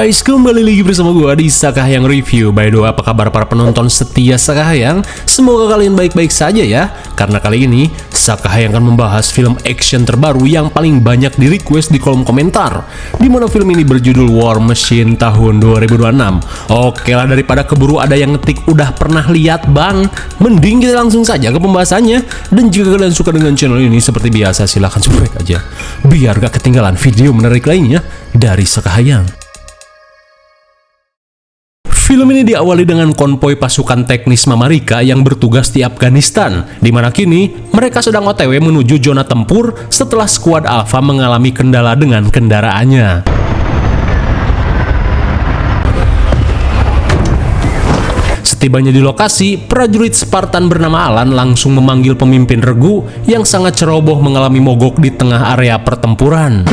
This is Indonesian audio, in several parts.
guys, kembali lagi bersama gue di Sakahayang Review. By the way, apa kabar para penonton setia Sakahayang? Semoga kalian baik-baik saja ya. Karena kali ini Sakahayang akan membahas film action terbaru yang paling banyak di request di kolom komentar, dimana film ini berjudul War Machine tahun 2026. Oke lah, daripada keburu ada yang ngetik udah pernah lihat bang, mending kita langsung saja ke pembahasannya. Dan jika kalian suka dengan channel ini, seperti biasa silahkan subscribe aja, biar gak ketinggalan video menarik lainnya dari Sakahayang. Film ini diawali dengan konvoi pasukan teknis Mamarika yang bertugas di Afghanistan, di mana kini mereka sedang OTW menuju zona tempur setelah skuad Alpha mengalami kendala dengan kendaraannya. Setibanya di lokasi, prajurit Spartan bernama Alan langsung memanggil pemimpin regu yang sangat ceroboh mengalami mogok di tengah area pertempuran.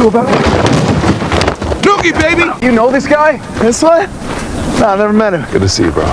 Doogie, baby! You know this guy? This one? No, never met him. Good to see you, bro.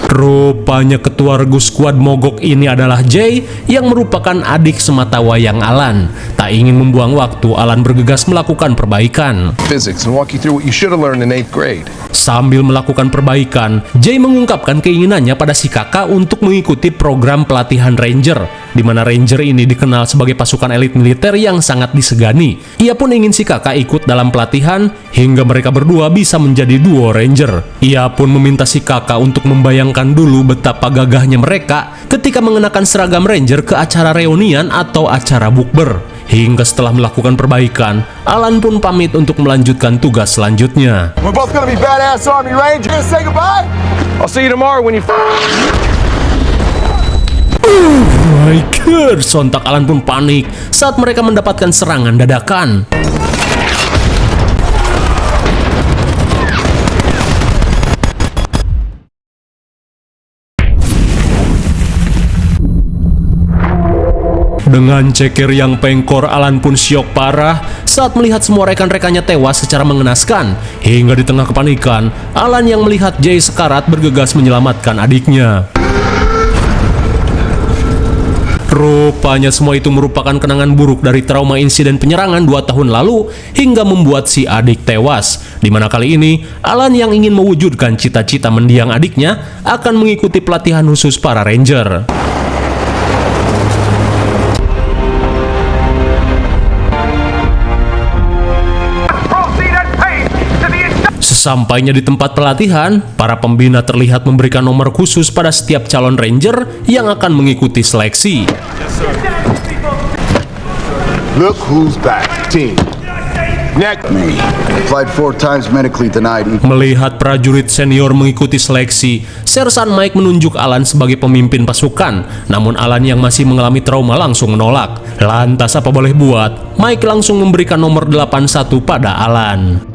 Rupanya ketua regu skuad mogok ini adalah Jay yang merupakan adik sematawayang Alan. Tak ingin membuang waktu, Alan bergegas melakukan perbaikan. Physics and walk you through what you should have learned in 8th grade. Sambil melakukan perbaikan, Jay mengungkapkan keinginannya pada si kakak untuk mengikuti program pelatihan Ranger, di mana Ranger ini dikenal sebagai pasukan elit militer yang sangat disegani. Ia pun ingin si kakak ikut dalam pelatihan hingga mereka berdua bisa menjadi duo Ranger. Ia pun meminta si kakak untuk membayangkan dulu betapa gagahnya mereka ketika mengenakan seragam Ranger ke acara reunian atau acara bukber. Hingga setelah melakukan perbaikan, Alan pun pamit untuk melanjutkan tugas selanjutnya. We're both gonna be badass Army Rangers. Say goodbye. I'll see you tomorrow when you. My God, sontak Alan pun panik saat mereka mendapatkan serangan dadakan. Dengan ceker yang pengkor, Alan pun syok parah saat melihat semua rekan-rekannya tewas secara mengenaskan. Hingga di tengah kepanikan, Alan yang melihat Jay sekarat bergegas menyelamatkan adiknya. Rupanya semua itu merupakan kenangan buruk dari trauma insiden penyerangan 2 tahun lalu hingga membuat si adik tewas. Dimana kali ini, Alan yang ingin mewujudkan cita-cita mendiang adiknya akan mengikuti pelatihan khusus para Ranger. Sesampainya di tempat pelatihan, para pembina terlihat memberikan nomor khusus pada setiap calon Ranger yang akan mengikuti seleksi. Look who's back, team. Next me. Applied 4 times, medically denied. Melihat prajurit senior mengikuti seleksi, Sersan Mike menunjuk Alan sebagai pemimpin pasukan. Namun Alan yang masih mengalami trauma langsung menolak. Lantas apa boleh buat, Mike langsung memberikan nomor 81 pada Alan.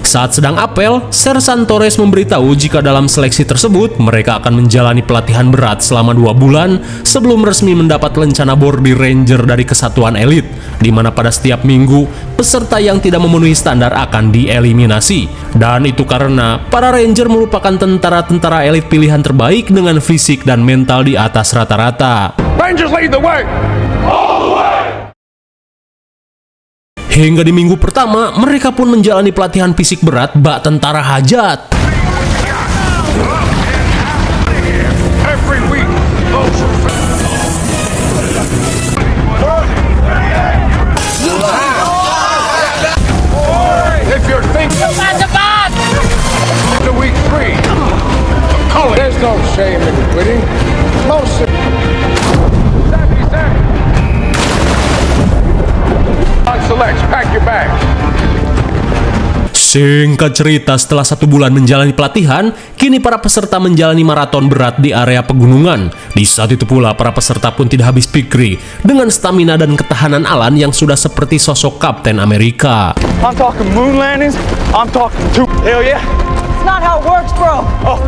Saat sedang apel, Sersan Torres memberitahu jika dalam seleksi tersebut mereka akan menjalani pelatihan berat selama 2 bulan sebelum resmi mendapat lencana bordir Ranger dari kesatuan elit, di mana pada setiap minggu peserta yang tidak memenuhi standar akan dieliminasi. Dan itu karena para Ranger merupakan tentara-tentara elit pilihan terbaik dengan fisik dan mental di atas rata-rata. Rangers lead the way. All the way. Hingga di minggu pertama, mereka pun menjalani pelatihan fisik berat bak tentara hajat. Every week. If you're thinking the week 3, there's no shame in quitting. No shame. Select, pack your bag. Singkat cerita, setelah 1 bulan menjalani pelatihan, kini para peserta menjalani maraton berat di area pegunungan. Di saat itu pula, para peserta pun tidak habis pikir dengan stamina dan ketahanan Alan yang sudah seperti sosok Kapten Amerika. I'm talking moon landings. I'm talking hell yeah. It's not how it works, bro. Oh.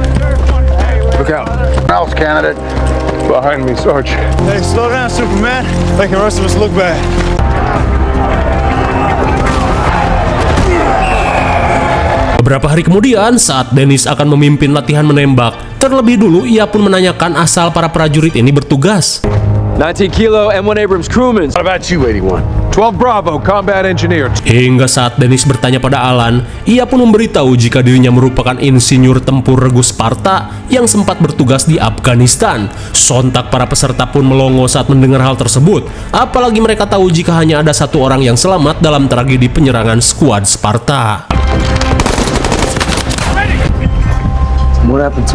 Look out. Mouse candidate. Behind me, Sarge. Hey, slow down, Superman. Making the rest of us look bad. Beberapa hari kemudian, saat Dennis akan memimpin latihan menembak, terlebih dulu ia pun menanyakan asal para prajurit ini bertugas. 19 kilo M1 Abrams crewmen. What about you, 81? 12 Bravo, combat engineer. Hingga saat Dennis bertanya pada Alan, ia pun memberitahu jika dirinya merupakan insinyur tempur regu Sparta yang sempat bertugas di Afghanistan. Sontak para peserta pun melongo saat mendengar hal tersebut, apalagi mereka tahu jika hanya ada satu orang yang selamat dalam tragedi penyerangan skuad Sparta.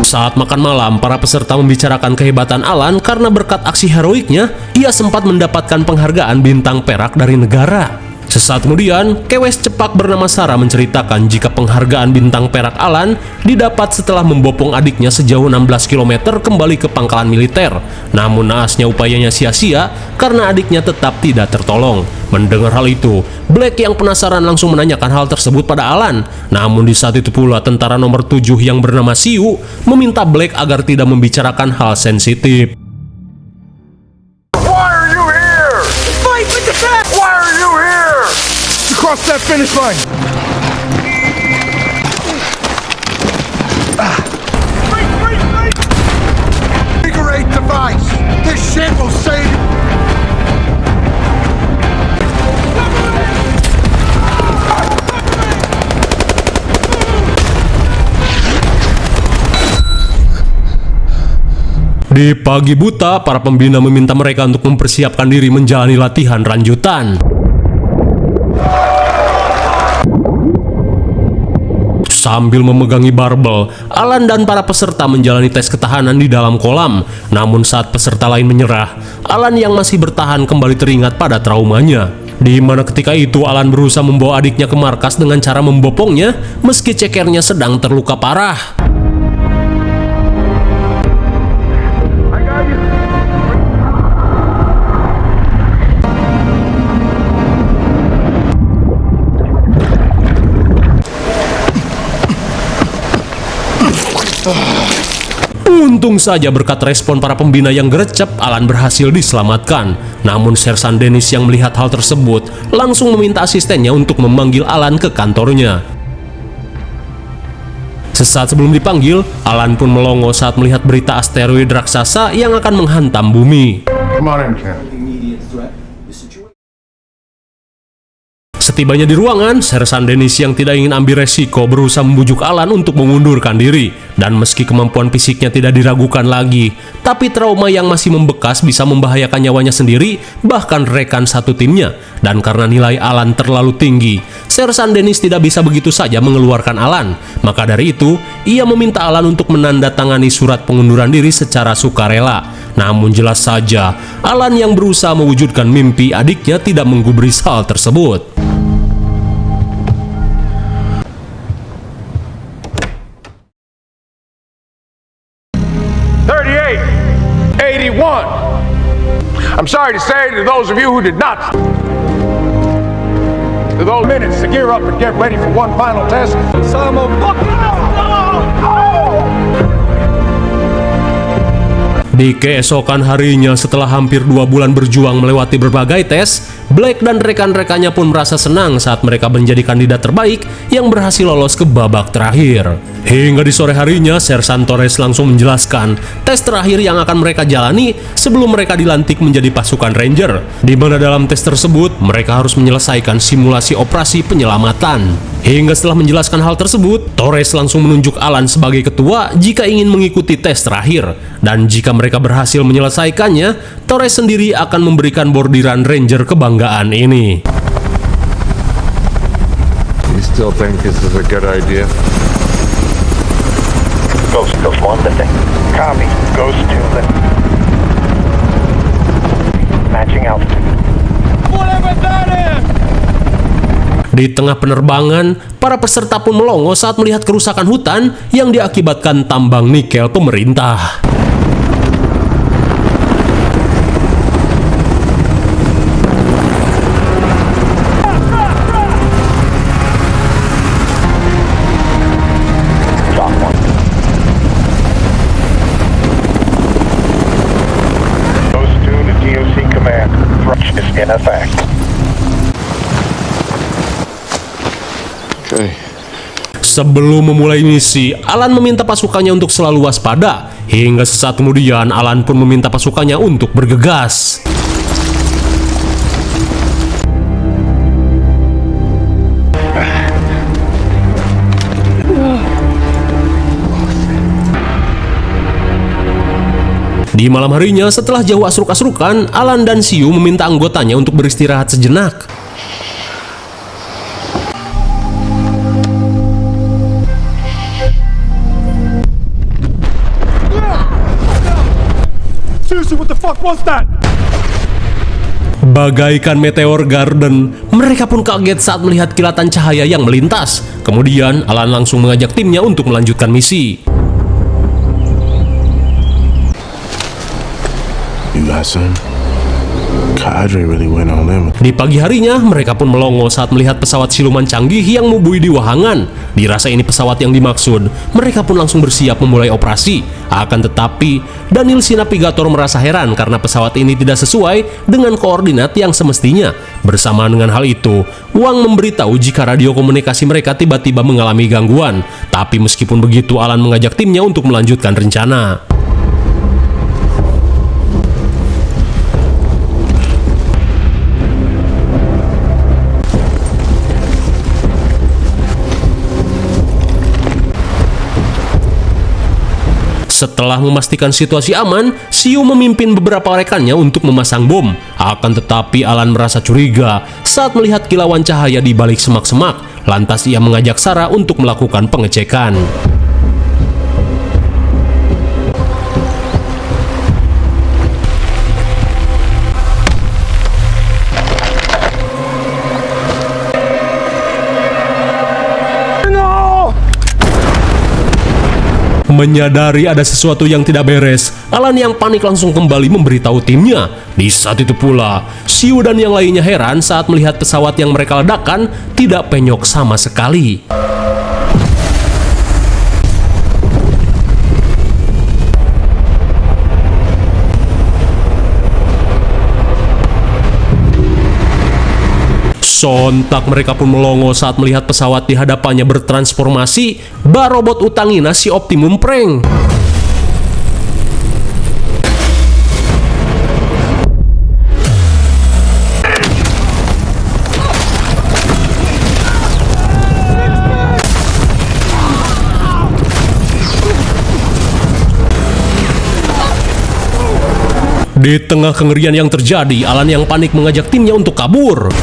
Saat makan malam, para peserta membicarakan kehebatan Alan karena berkat aksi heroiknya, ia sempat mendapatkan penghargaan bintang perak dari negara. Sesaat kemudian, kewes cepak bernama Sarah menceritakan jika penghargaan bintang perak Alan didapat setelah membopong adiknya sejauh 16 km kembali ke pangkalan militer. Namun naasnya upayanya sia-sia karena adiknya tetap tidak tertolong. Mendengar hal itu, Black yang penasaran langsung menanyakan hal tersebut pada Alan. Namun di saat itu pula tentara nomor 7 yang bernama Siu meminta Black agar tidak membicarakan hal sensitif. Why are you here? Fight with the best! Why are you here? To cross that finish line. Figure 8 device. This shit will save you. Di pagi buta, para pembina meminta mereka untuk mempersiapkan diri menjalani latihan lanjutan. Sambil memegangi barbel, Alan dan para peserta menjalani tes ketahanan di dalam kolam. Namun saat peserta lain menyerah, Alan yang masih bertahan kembali teringat pada traumanya. Di mana ketika itu Alan berusaha membawa adiknya ke markas dengan cara membopongnya meski cekernya sedang terluka parah. Untung saja berkat respon para pembina yang gercep, Alan berhasil diselamatkan. Namun Sersan Dennis yang melihat hal tersebut langsung meminta asistennya untuk memanggil Alan ke kantornya. Sesaat sebelum dipanggil, Alan pun melongo saat melihat berita asteroid raksasa yang akan menghantam bumi. Come on in, Ken. Setibanya di ruangan, Sersan Dennis yang tidak ingin ambil resiko berusaha membujuk Alan untuk mengundurkan diri. Dan meski kemampuan fisiknya tidak diragukan lagi, tapi trauma yang masih membekas bisa membahayakan nyawanya sendiri, bahkan rekan satu timnya. Dan karena nilai Alan terlalu tinggi, Sersan Dennis tidak bisa begitu saja mengeluarkan Alan. Maka dari itu, ia meminta Alan untuk menandatangani surat pengunduran diri secara sukarela. Namun jelas saja, Alan yang berusaha mewujudkan mimpi adiknya tidak menggubris hal tersebut. I'm sorry to say to those of you who did not, to those minutes to gear up and get ready for one final test. Di keesokan harinya setelah hampir 2 bulan berjuang melewati berbagai tes, Black dan rekan-rekannya pun merasa senang saat mereka menjadi kandidat terbaik yang berhasil lolos ke babak terakhir. Hingga di sore harinya, Sersan Torres langsung menjelaskan tes terakhir yang akan mereka jalani sebelum mereka dilantik menjadi pasukan Ranger, di mana dalam tes tersebut mereka harus menyelesaikan simulasi operasi penyelamatan. Hingga setelah menjelaskan hal tersebut, Torres langsung menunjuk Alan sebagai ketua jika ingin mengikuti tes terakhir. Dan jika mereka berhasil menyelesaikannya, Torres sendiri akan memberikan bordiran Ranger kebanggaan ini. You still think this is a good idea? Ghost 1 lifting. Copy. Ghost 2 lifting. Matching altitude. Whatever that is! Di tengah penerbangan, para peserta pun melongo saat melihat kerusakan hutan yang diakibatkan tambang nikel pemerintah. Ghost 2 to DOC command. Rush is in effect. Sebelum memulai misi, Alan meminta pasukannya untuk selalu waspada. Hingga sesaat kemudian, Alan pun meminta pasukannya untuk bergegas. Di malam harinya, setelah jauh asruk-asrukan, Alan dan Siu meminta anggotanya untuk beristirahat sejenak. Seriously, what the fuck was that? Bagaikan meteor garden, mereka pun kaget saat melihat kilatan cahaya yang melintas. Kemudian, Alan langsung mengajak timnya untuk melanjutkan misi. You got some? Cadre really went all in. Di pagi harinya, mereka pun melongo saat melihat pesawat siluman canggih yang membui di wahangan. Dirasa ini pesawat yang dimaksud, mereka pun langsung bersiap memulai operasi. Akan tetapi, Daniel si navigator merasa heran karena pesawat ini tidak sesuai dengan koordinat yang semestinya. Bersamaan dengan hal itu, Wang memberitahu jika radio komunikasi mereka tiba-tiba mengalami gangguan. Tapi meskipun begitu, Alan mengajak timnya untuk melanjutkan rencana. Setelah memastikan situasi aman, Siu memimpin beberapa rekannya untuk memasang bom. Akan tetapi Alan merasa curiga saat melihat kilauan cahaya di balik semak-semak. Lantas ia mengajak Sarah untuk melakukan pengecekan. Menyadari ada sesuatu yang tidak beres, Alan yang panik langsung kembali memberitahu timnya. Di saat itu pula, Siu dan yang lainnya heran saat melihat pesawat yang mereka ledakan tidak penyok sama sekali. Sontak mereka pun melongo saat melihat pesawat di hadapannya bertransformasi bak robot Utangina si Optimum Prank. Di tengah kengerian yang terjadi, Alan yang panik mengajak timnya untuk kabur.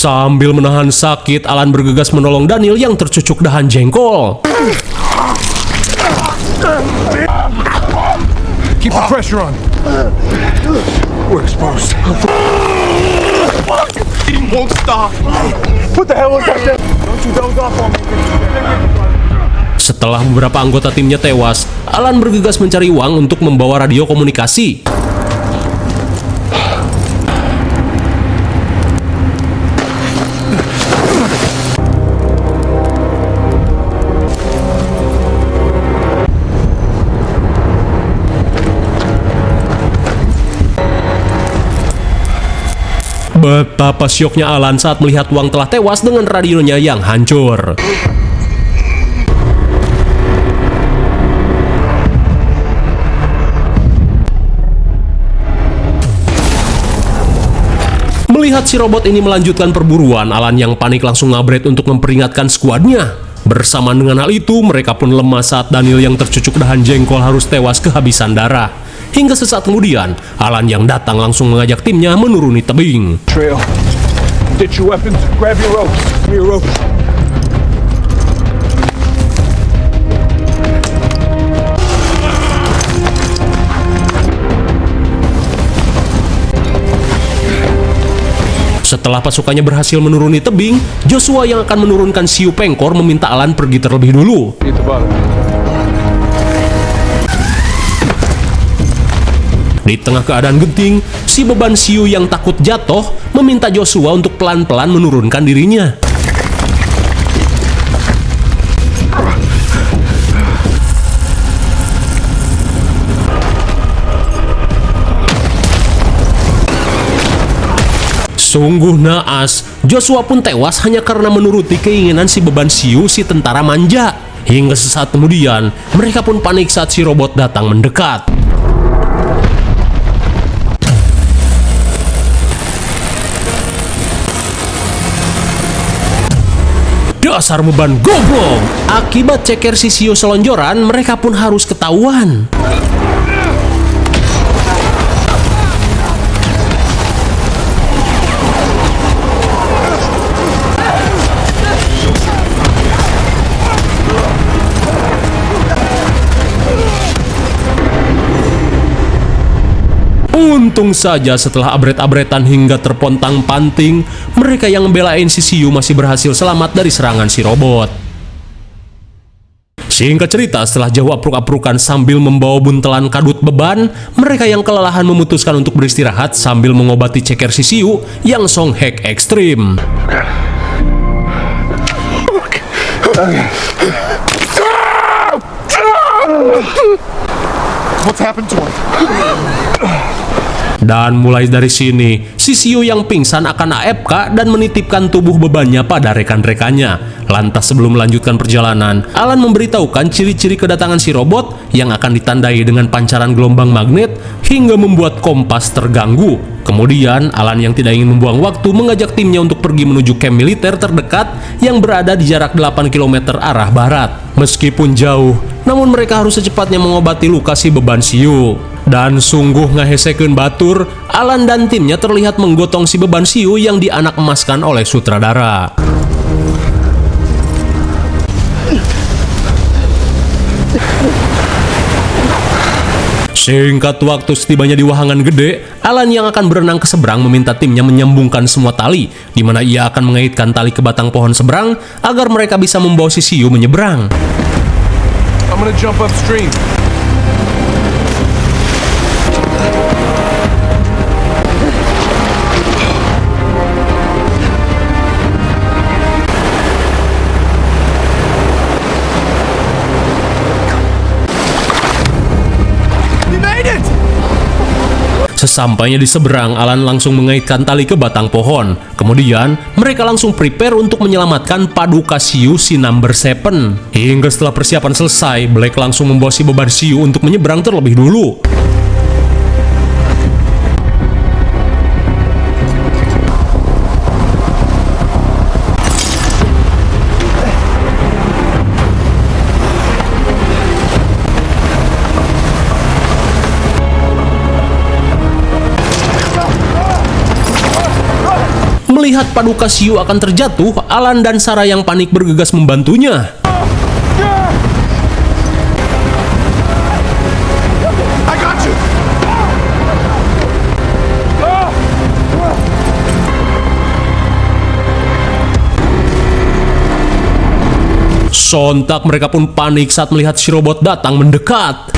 Sambil menahan sakit, Alan bergegas menolong Daniel yang tercucuk dahan jengkol. Keep the pressure on. We're exposed. He won't stop. What the hell was that? Don't you doze off on me. Setelah beberapa anggota timnya tewas, Alan bergegas mencari Wang untuk membawa radio komunikasi. Betapa syoknya Alan saat melihat Wang telah tewas dengan radionya yang hancur. Melihat si robot ini melanjutkan perburuan, Alan yang panik langsung ngabret untuk memperingatkan skuadnya. Bersamaan dengan hal itu, mereka pun lemah saat Daniel yang tercucuk dahan jengkol harus tewas kehabisan darah. Hingga sesaat kemudian, Alan yang datang langsung mengajak timnya menuruni tebing. Trail. Ditch your weapons. Grab your ropes. Give me your ropes. Setelah pasukannya berhasil menuruni tebing, Joshua yang akan menurunkan Siu Pengkor meminta Alan pergi terlebih dulu. Di tengah keadaan genting, si beban Siu yang takut jatuh meminta Joshua untuk pelan-pelan menurunkan dirinya. Sungguh naas, Joshua pun tewas hanya karena menuruti keinginan si beban siu si tentara manja. Hingga sesaat kemudian, mereka pun panik saat si robot datang mendekat. Dasar beban goblok! Akibat ceker si siu selonjoran, mereka pun harus ketahuan. Untung saja setelah abret-abretan hingga terpontang-panting, mereka yang ngebelain si siu masih berhasil selamat dari serangan si robot. Singkat cerita, setelah jauh apruk-aprukan sambil membawa buntelan kadut beban, mereka yang kelelahan memutuskan untuk beristirahat sambil mengobati ceker si siu yang songhack ekstrim. What's happened to him? Dan mulai dari sini, si siu yang pingsan akan AFK dan menitipkan tubuh bebannya pada rekan-rekannya. Lantas sebelum melanjutkan perjalanan, Alan memberitahukan ciri-ciri kedatangan si robot yang akan ditandai dengan pancaran gelombang magnet hingga membuat kompas terganggu. Kemudian, Alan yang tidak ingin membuang waktu mengajak timnya untuk pergi menuju kamp militer terdekat yang berada di jarak 8 km arah barat. Meskipun jauh, namun mereka harus secepatnya mengobati luka si beban siu. Dan sungguh ngehesekeun batur, Alan dan timnya terlihat menggotong si beban siu yang dianak emaskan oleh sutradara. Singkat waktu setibanya di wahangan gede, Alan yang akan berenang ke seberang meminta timnya menyambungkan semua tali, di mana ia akan mengaitkan tali ke batang pohon seberang agar mereka bisa membawa si siu menyeberang. I'm gonna jump upstream. Sesampainya di seberang, Alan langsung mengaitkan tali ke batang pohon. Kemudian, mereka langsung prepare untuk menyelamatkan Paduka Siu si number 7. Hingga setelah persiapan selesai, Black langsung membawa si beban siu untuk menyeberang terlebih dulu. Melihat Paduka Siu akan terjatuh, Alan dan Sarah yang panik bergegas membantunya. I got you. Sontak mereka pun panik saat melihat si robot datang mendekat.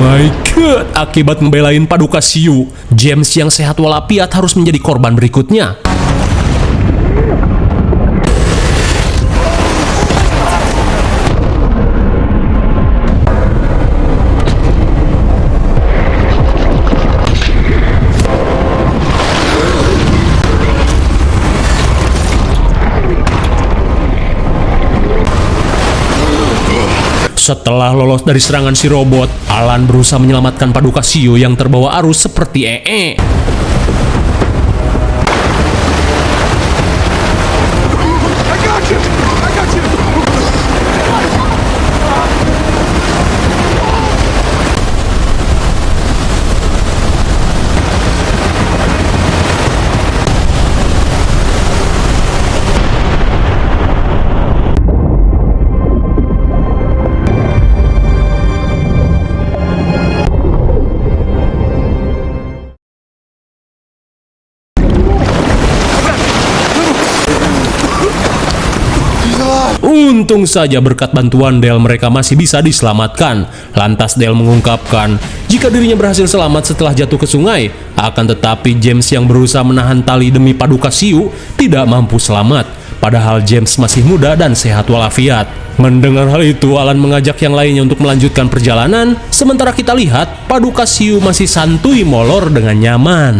My God, akibat ngebelain Paduka Siu, James yang sehat walafiat harus menjadi korban berikutnya. Setelah lolos dari serangan si robot, Alan berusaha menyelamatkan Paduka Siu yang terbawa arus seperti ee. I got you. I got you. Untung saja berkat bantuan Dale mereka masih bisa diselamatkan. Lantas Dale mengungkapkan jika dirinya berhasil selamat setelah jatuh ke sungai. Akan tetapi James yang berusaha menahan tali demi Paduka Siu tidak mampu selamat. padahal James masih muda dan sehat walafiat. Mendengar hal itu, Alan mengajak yang lainnya untuk melanjutkan perjalanan, sementara kita lihat Paduka Sioux masih santuy molor dengan nyaman.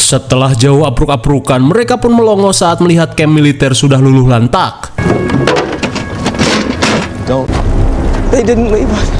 Setelah jauh apruk-aprukan, mereka pun melongo saat melihat kamp militer sudah luluh lantak. They didn't leave us.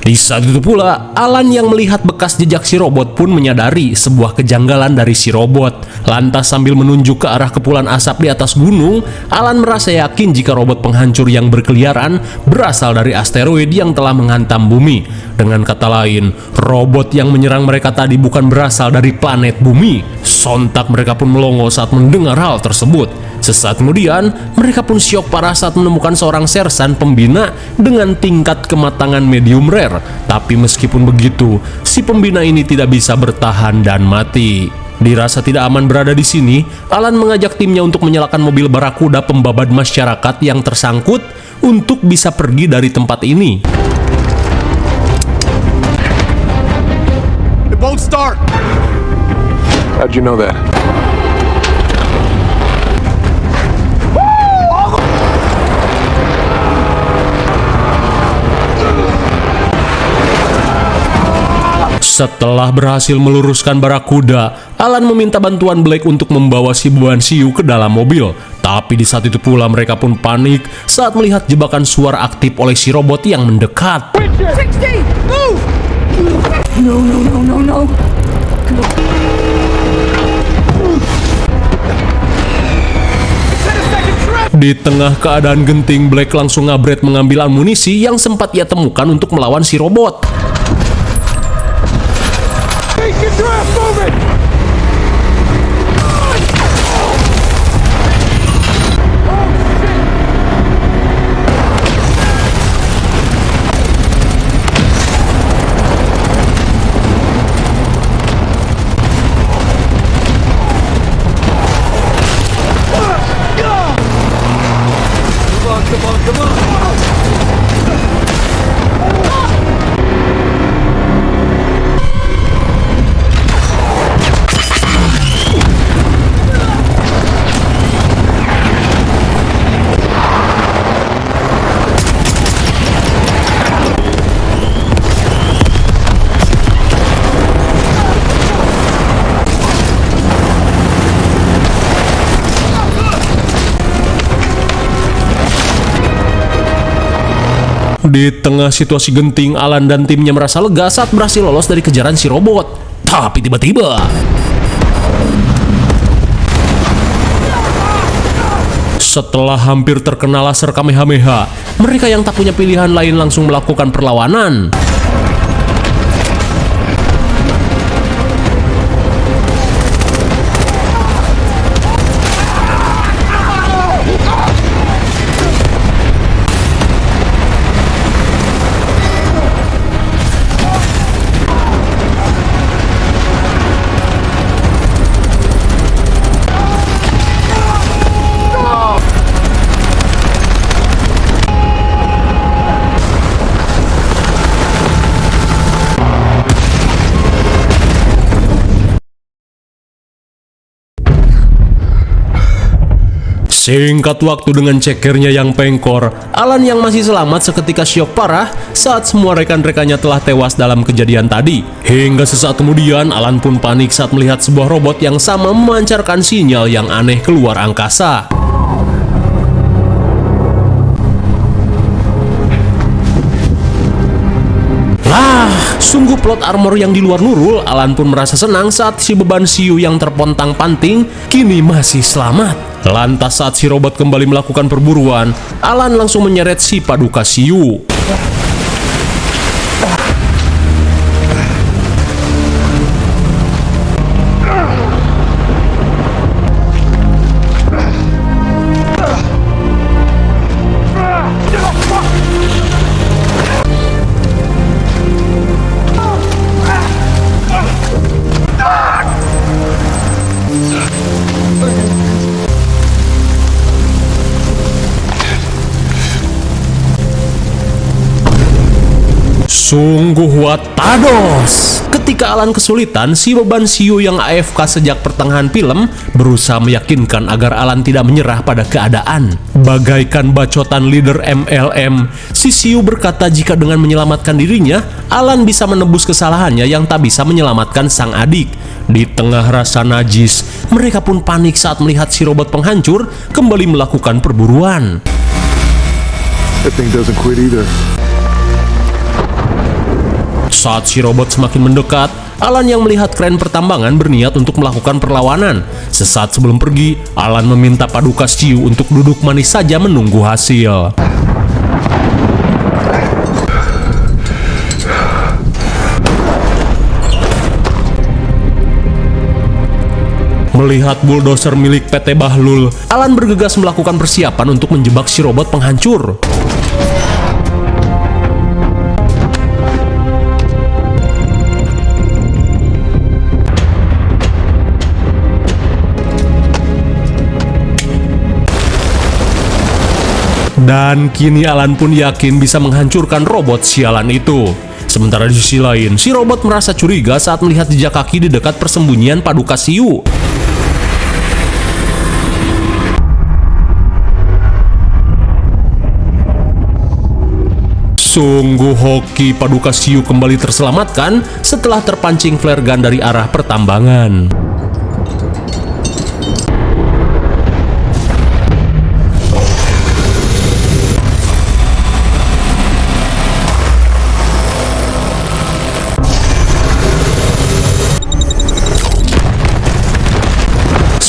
Di saat itu pula, Alan yang melihat bekas jejak si robot pun menyadari sebuah kejanggalan dari si robot. Lantas sambil menunjuk ke arah kepulan asap di atas gunung, Alan merasa yakin jika robot penghancur yang berkeliaran berasal dari asteroid yang telah menghantam bumi. Dengan kata lain, robot yang menyerang mereka tadi bukan berasal dari planet bumi. Sontak mereka pun melongo saat mendengar hal tersebut. Sesaat kemudian, mereka pun syok parah saat menemukan seorang sersan pembina dengan tingkat kematangan medium rare. Tapi meskipun begitu, si pembina ini tidak bisa bertahan dan mati. Dirasa tidak aman berada di sini, Alan mengajak timnya untuk menyalakan mobil barakuda pembabad masyarakat yang tersangkut untuk bisa pergi dari tempat ini. It won't start. How'd you know that? Setelah berhasil meluruskan barakuda, Alan meminta bantuan Blake untuk membawa si beban Sioux ke dalam mobil. Tapi di saat itu pula mereka pun panik saat melihat jebakan suara aktif oleh si robot yang mendekat. 60! Move! No. Di tengah keadaan genting, Blake langsung ngabret mengambil amunisi yang sempat ia temukan untuk melawan si robot. Get your ass moving! Come on! Di tengah situasi genting, Alan dan timnya merasa lega saat berhasil lolos dari kejaran si robot. Tapi tiba-tiba setelah hampir terkena laser Kamehameha, mereka yang tak punya pilihan lain langsung melakukan perlawanan. Singkat waktu dengan cekernya yang pengkor, Alan yang masih selamat seketika syok parah saat semua rekan-rekannya telah tewas dalam kejadian tadi. Hingga sesaat kemudian, Alan pun panik saat melihat sebuah robot yang sama memancarkan sinyal yang aneh keluar angkasa. Sungguh plot armor yang di luar nurul. Alan pun merasa senang saat si beban Sioux yang terpontang-panting kini masih selamat. Lantas saat si robot kembali melakukan perburuan, Alan langsung menyeret si Paduka Sioux. Sungguh watados. Ketika Alan kesulitan, si beban Siu yang AFK sejak pertengahan film berusaha meyakinkan agar Alan tidak menyerah pada keadaan. Bagaikan bacotan leader MLM, si Siu berkata jika dengan menyelamatkan dirinya, Alan bisa menebus kesalahannya yang tak bisa menyelamatkan sang adik. Di tengah rasa najis, mereka pun panik saat melihat si robot penghancur kembali melakukan perburuan. That thing doesn't quit either. Saat si robot semakin mendekat, Alan yang melihat kren pertambangan berniat untuk melakukan perlawanan. Sesaat sebelum pergi, Alan meminta Paduka Siu untuk duduk manis saja menunggu hasil. Melihat bulldozer milik PT Bahlul, Alan bergegas melakukan persiapan untuk menjebak si robot penghancur. Dan kini Alan pun yakin bisa menghancurkan robot sialan itu. Sementara di sisi lain, si robot merasa curiga saat melihat jejak kaki di dekat persembunyian Paduka Siu. Sungguh hoki, Paduka Siu kembali terselamatkan setelah terpancing flare gun dari arah pertambangan.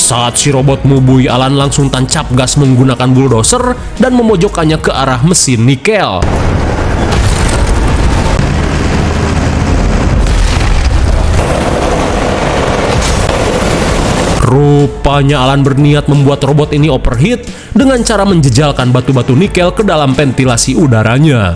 Saat si robot mubui, Alan langsung tancap gas menggunakan bulldozer dan memojokkannya ke arah mesin nikel. Rupanya Alan berniat membuat robot ini overheat dengan cara menjejalkan batu-batu nikel ke dalam ventilasi udaranya.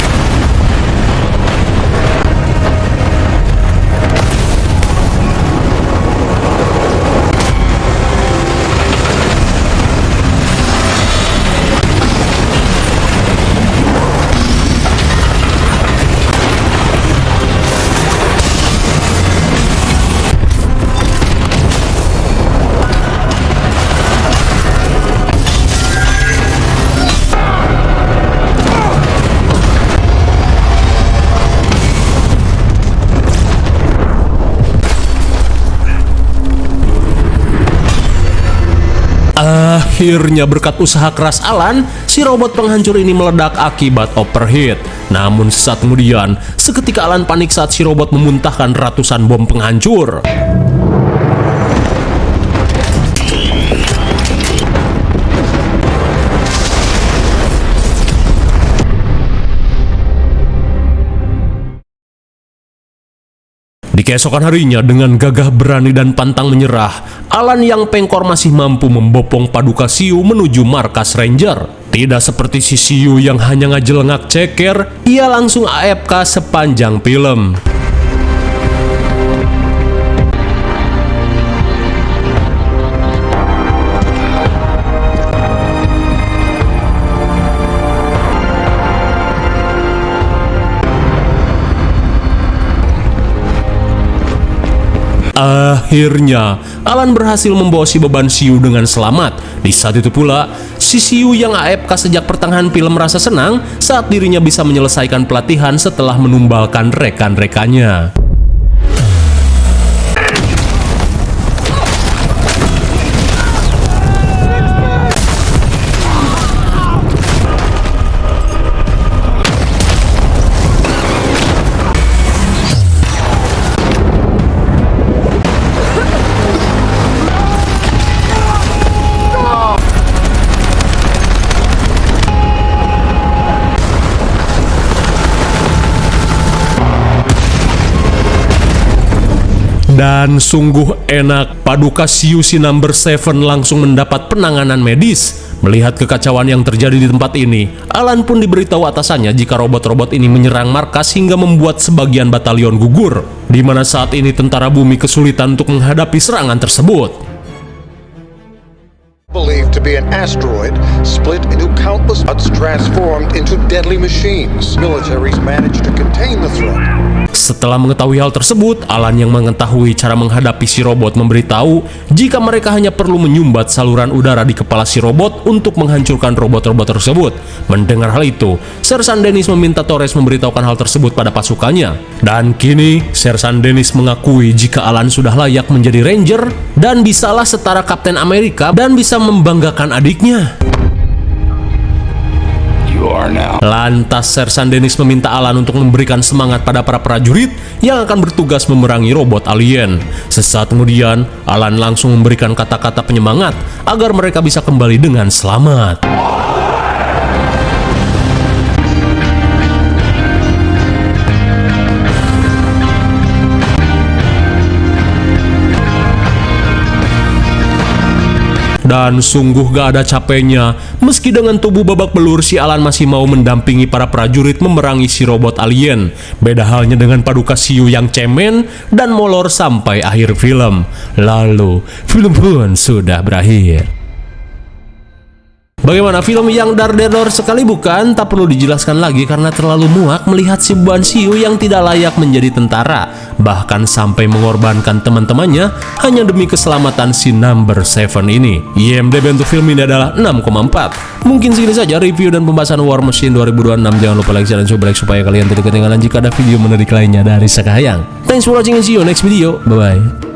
Akhirnya berkat usaha keras Alan, si robot penghancur ini meledak akibat overheat. Namun sesaat kemudian, seketika Alan panik saat si robot memuntahkan ratusan bom penghancur. Di keesokan harinya, dengan gagah berani dan pantang menyerah, Alan yang pengkor masih mampu membopong Paduka Siu menuju markas Ranger. Tidak seperti si Siu yang hanya ngajelengak ceker, ia langsung AFK sepanjang film. Akhirnya, Alan berhasil membawa si beban Siu dengan selamat. Di saat itu pula, si Siu yang AFK sejak pertengahan film merasa senang saat dirinya bisa menyelesaikan pelatihan setelah menumbalkan rekan-rekannya. Dan sungguh enak, Paduka Siu si number 7 langsung mendapat penanganan medis. Melihat kekacauan yang terjadi di tempat ini, Alan pun diberitahu atasannya jika robot-robot ini menyerang markas hingga membuat sebagian batalion gugur, di mana saat ini tentara bumi kesulitan untuk menghadapi serangan tersebut. Believed to be an asteroid split into countless parts transformed into deadly machines. Militaries managed to contain the threat, Setelah mengetahui hal tersebut, Alan yang mengetahui cara menghadapi si robot memberitahu jika mereka hanya perlu menyumbat saluran udara di kepala si robot untuk menghancurkan robot-robot tersebut. Mendengar hal itu, Sersan Dennis meminta Torres memberitahukan hal tersebut pada pasukannya. Dan kini, Sersan Dennis mengakui jika Alan sudah layak menjadi Ranger dan bisalah setara Kapten Amerika dan bisa membanggakan adiknya. Lantas Sersan Dennis meminta Alan untuk memberikan semangat pada para prajurit yang akan bertugas memerangi robot alien. Sesaat kemudian, Alan langsung memberikan kata-kata penyemangat agar mereka bisa kembali dengan selamat. Dan sungguh gak ada capeknya, meski dengan tubuh babak belur si Alan masih mau mendampingi para prajurit memerangi si robot alien. Beda halnya dengan Paduka Siu yang cemen dan molor sampai akhir film. Lalu, film pun sudah berakhir. Bagaimana, film yang dar-der sekali bukan? Tak perlu dijelaskan lagi karena terlalu muak melihat si Buan Siu yang tidak layak menjadi tentara, bahkan sampai mengorbankan teman-temannya hanya demi keselamatan si Number 7 ini. IMDb untuk film ini adalah 6,4. Mungkin segini saja review dan pembahasan War Machine 2026. Jangan lupa like, share, dan subscribe supaya kalian tidak ketinggalan jika ada video menarik lainnya dari Sakahayang. Thanks for watching and see you next video. Bye-bye.